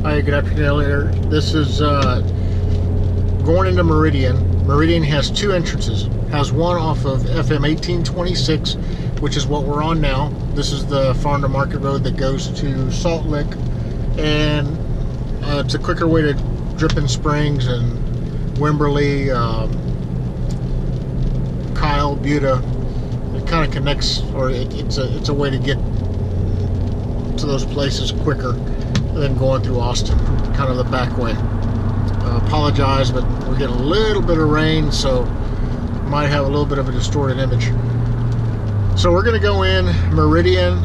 Hi, good afternoon. This is going into Meridian. Meridian has two entrances. Has one off of FM 1826, which is what we're on now. This is the farm to market road that goes to Salt Lick, and it's a quicker way to Dripping Springs and Wimberley, Kyle, Buda. It kind of connects, or it's a way to get to those places quicker than going through Austin, kind of the back way. Apologize, but we're getting a little bit of rain, so might have a little bit of a distorted image. So we're going to go in Meridian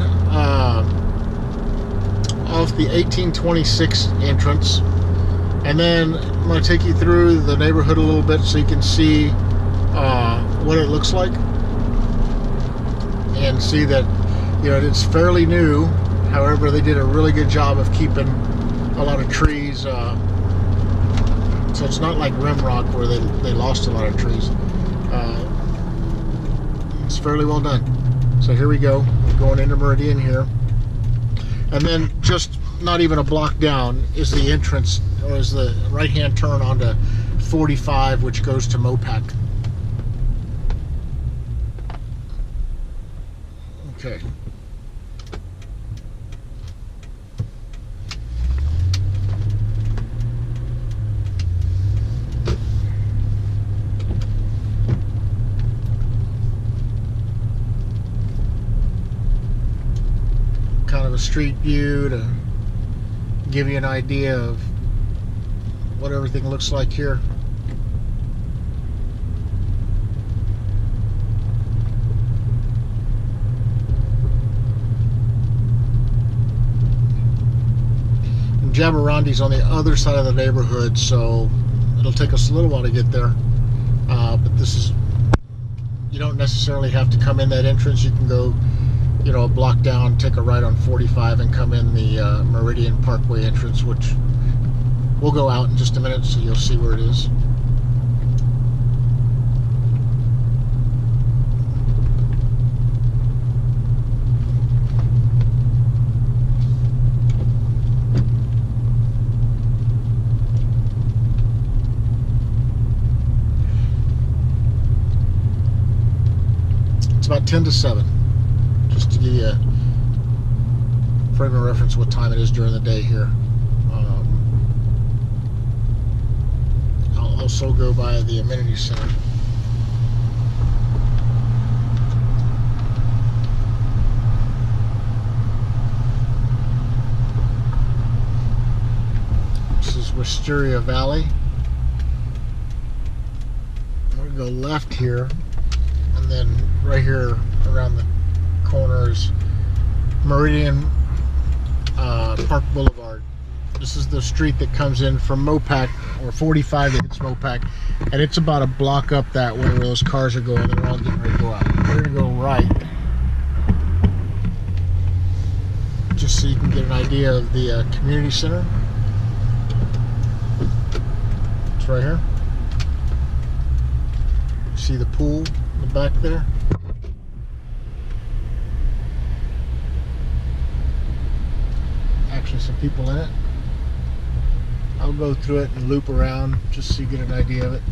off the 1826 entrance, and then I'm going to take you through the neighborhood a little bit so you can see what it looks like, and see that, you know, it's fairly new. However, they did a really good job of keeping a lot of trees, so it's not like Rimrock where they lost a lot of trees. It's fairly well done. So here we go. We're going into Meridian here, and then just not even a block down is the entrance, or is the right-hand turn onto 45, which goes to Mopac. Okay. Kind of a street view to give you an idea of what everything looks like here. Jabarondi's on the other side of the neighborhood, so it'll take us a little while to get there. But this is, you don't necessarily have to come in that entrance. You can go, you know, a block down, take a right on 45, and come in the Meridian Parkway entrance, which we'll go out in just a minute, so you'll see where it is. It's about 10 to 7, just to give you a frame of reference what time it is during the day here. I'll also go by the amenity center. This is Wisteria Valley. I'm going to go left here, and then right here around the corner is Meridian Park Boulevard. This is the street that comes in from Mopac, or 45 that hits Mopac, and it's about a block up that way where those cars are going. They're all getting ready to go out. We're going to go right, just so you can get an idea of the community center. It's right here. See the pool in the back there? Actually, some people in it. I'll go through it and loop around just so you get an idea of it.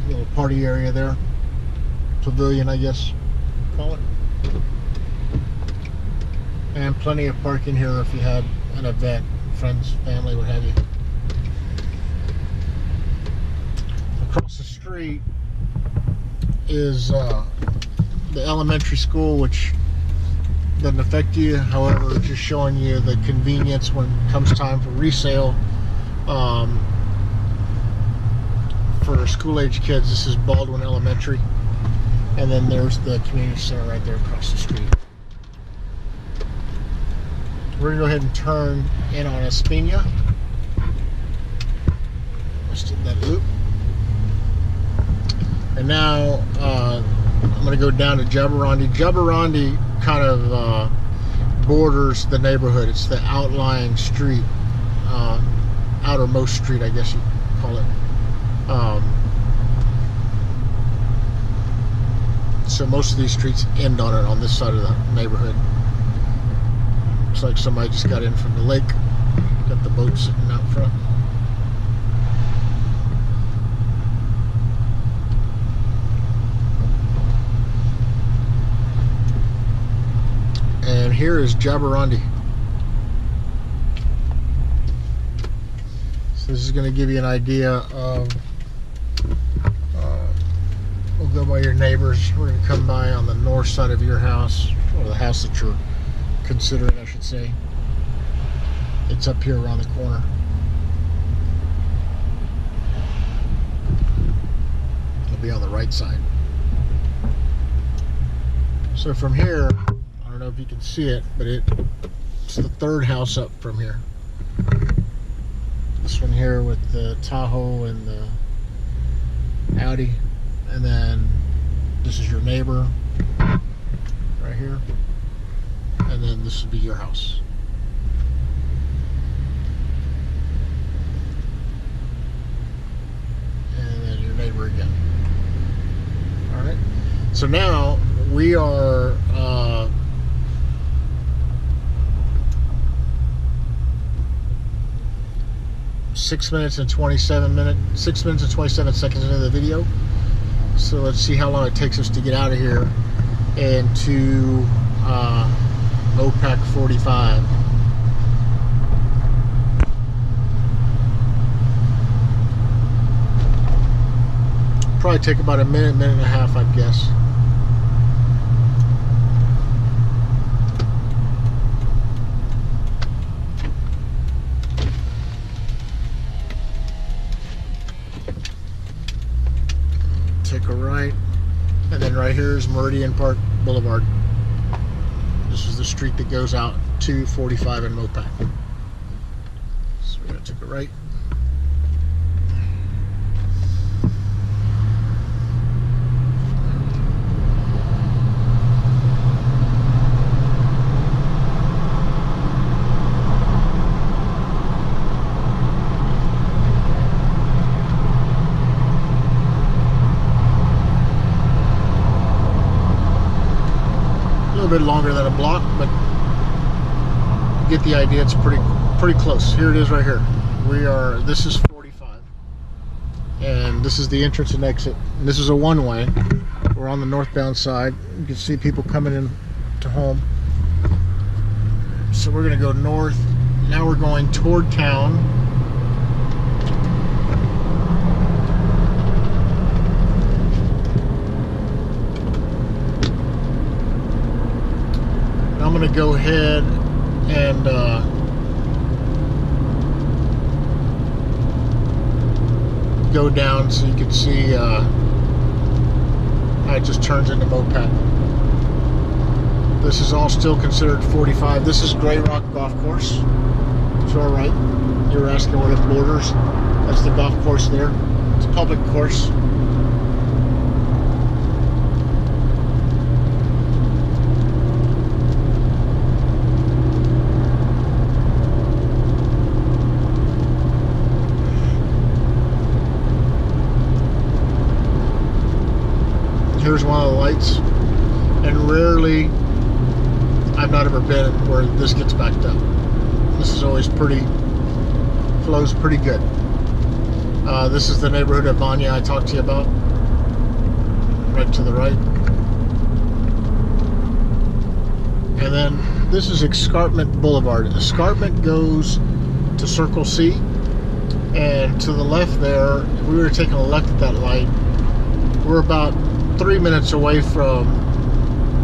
Little party area there. Pavilion, I guess, call it. And plenty of parking here if you had an event, friends, family, what have you. Across the street is the elementary school, which doesn't affect you. However, just showing you the convenience when it comes time for resale. For school-age kids, this is Baldwin Elementary. And then there's the community center right there across the street. We're going to go ahead and turn in on Espina. Just did that loop. And now I'm going to go down to Jabarondi. Jabarondi kind of borders the neighborhood. It's the outlying street, outermost street, I guess you call it. so most of these streets end on it on this side of the neighborhood. Looks like somebody just got in from the lake. Got the boat sitting out front. And here is Jabarandi. So this is going to give you an idea of, we'll go by your neighbors. We're going to come by on the north side of your house, or the house that you're considering, I should say. It's up here around the corner. It'll be on the right side. So from here, I don't know if you can see it, but it's the third house up from here. This one here with the Tahoe and the Audi, and then this is your neighbor right here, and then this would be your house. And then your neighbor again. Alright, so now we are 6 minutes and 27 seconds into the video. So let's see how long it takes us to get out of here and to MOPAC 45. Probably take about a minute and a half, I'd guess. Take a right, and then right here is Meridiantrip Boulevard. This is the street that goes out to 45 and MOPAC. So we're going to take a right. A bit longer than a block, but you get the idea. It's pretty close. Here it is right here. This is 45, and this is the entrance and exit, and this is a one-way. We're on the northbound side. You can see people coming in to home. So we're going to go north. Now we're going toward town. I'm going to go ahead and go down so you can see how it just turns into MOPAC. This is all still considered 45. This is Grey Rock Golf Course. To our right. You were asking where it borders. That's the golf course there. It's a public course. Here's one of the lights, and rarely, I've not ever been where this gets backed up. This is always flows pretty good. This is the neighborhood of Vanya I talked to you about, right to the right. And then this is Escarpment Boulevard. Escarpment goes to Circle C, and to the left there, if we were taking a left at that light, we're about 3 minutes away from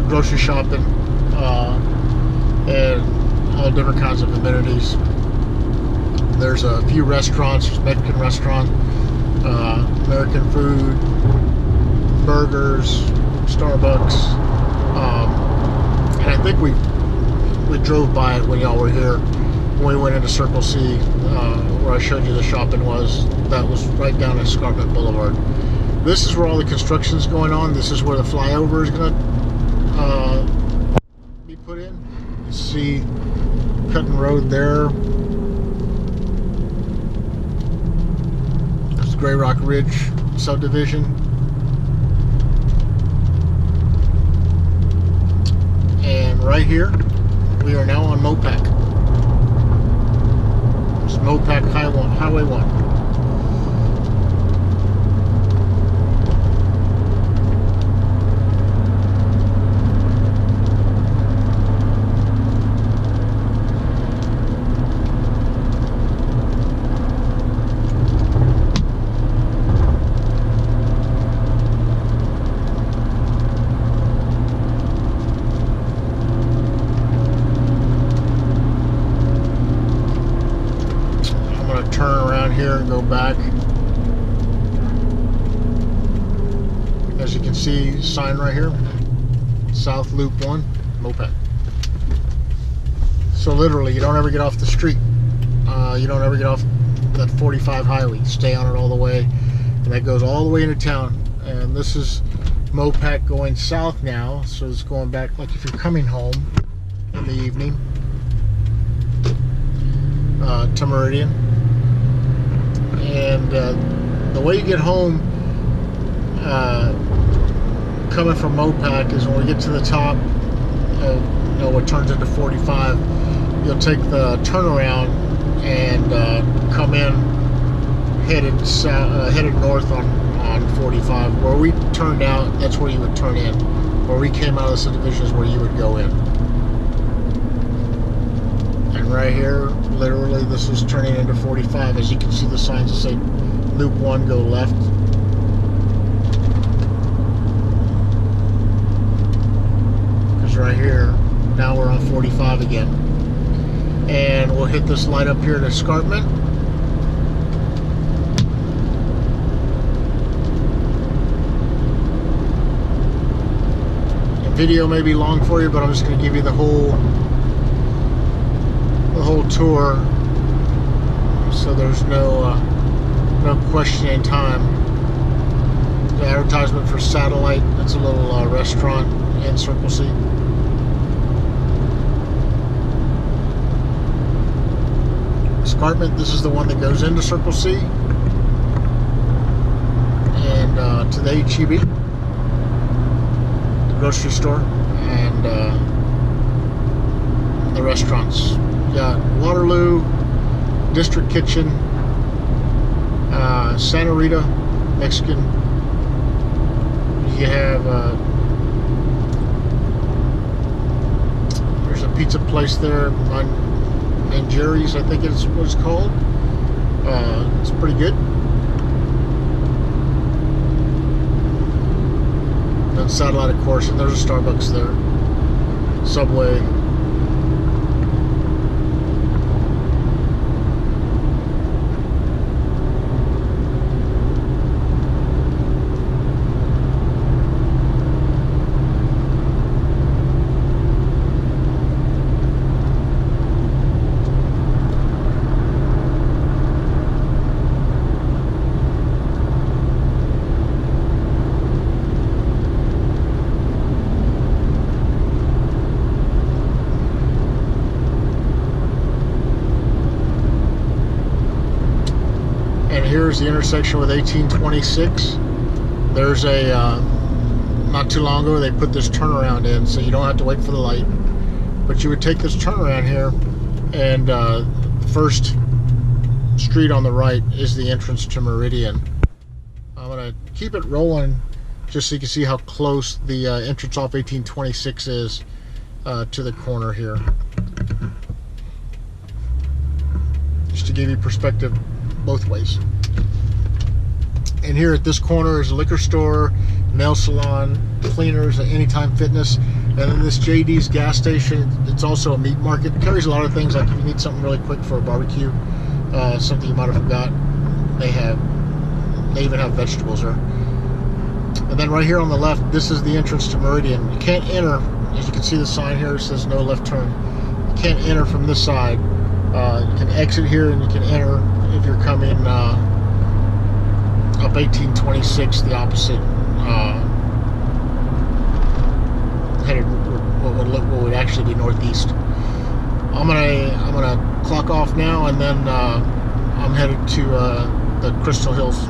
grocery shopping and all different kinds of amenities. There's a few restaurants. There's a Mexican restaurant, American food, burgers, Starbucks, and I think we drove by it when y'all were here. When we went into Circle C, where I showed you the shopping was, that was right down Escarpment Boulevard. This is where all the construction's going on. This is where the flyover is going to be put in. You see Cutting Road there. There's the Grey Rock Ridge subdivision. right here, we are now on Mopac. It's Mopac Highway 1. Turn around here and go back. As you can see, sign right here, South Loop 1, Mopac. So literally, you don't ever get off the street. You don't ever get off that 45 highway. Stay on it all the way, and that goes all the way into town. And this is Mopac going south now, so it's going back like if you're coming home in the evening to Meridian. And the way you get home coming from Mopac is when we get to the top of what turns into 45, you'll take the turnaround and come in headed north on 45. Where we turned out, that's where you would turn in. Where we came out of the subdivision is where you would go in. And right here, literally, this is turning into 45. As you can see, the signs that say Loop 1, go left. Because right here, now we're on 45 again. And we'll hit this light up here at Escarpment. The video may be long for you, but I'm just going to give you the whole tour, so there's no question in time. The advertisement for Satellite, that's a little restaurant in Circle C. Escarpment, this is the one that goes into Circle C, and to the H-E-B, the grocery store, and the restaurants. You got Waterloo, District Kitchen, Santa Rita, Mexican. You have there's a pizza place there, Jerry's, I think is what it's called. It's pretty good. Then Satellite, of course, and there's a Starbucks there. Subway. Here's the intersection with 1826. There's a not too long ago they put this turnaround in, so you don't have to wait for the light, but you would take this turnaround here, and the first street on the right is the entrance to Meridian. I'm gonna keep it rolling just so you can see how close the entrance off 1826 is to the corner here, just to give you perspective both ways. And here at this corner is a liquor store, nail salon, cleaners, Anytime Fitness, and then this JD's gas station. It's also a meat market. It carries a lot of things, like if you need something really quick for a barbecue, something you might have forgot, they even have vegetables there. And then right here on the left, this is the entrance to Meridian. You can't enter, as you can see the sign here, it says no left turn. You can't enter from this side. You can exit here and you can enter if you're coming up 1826, the opposite, headed what would actually be northeast. I'm gonna clock off now, and then I'm headed to the Crystal Hills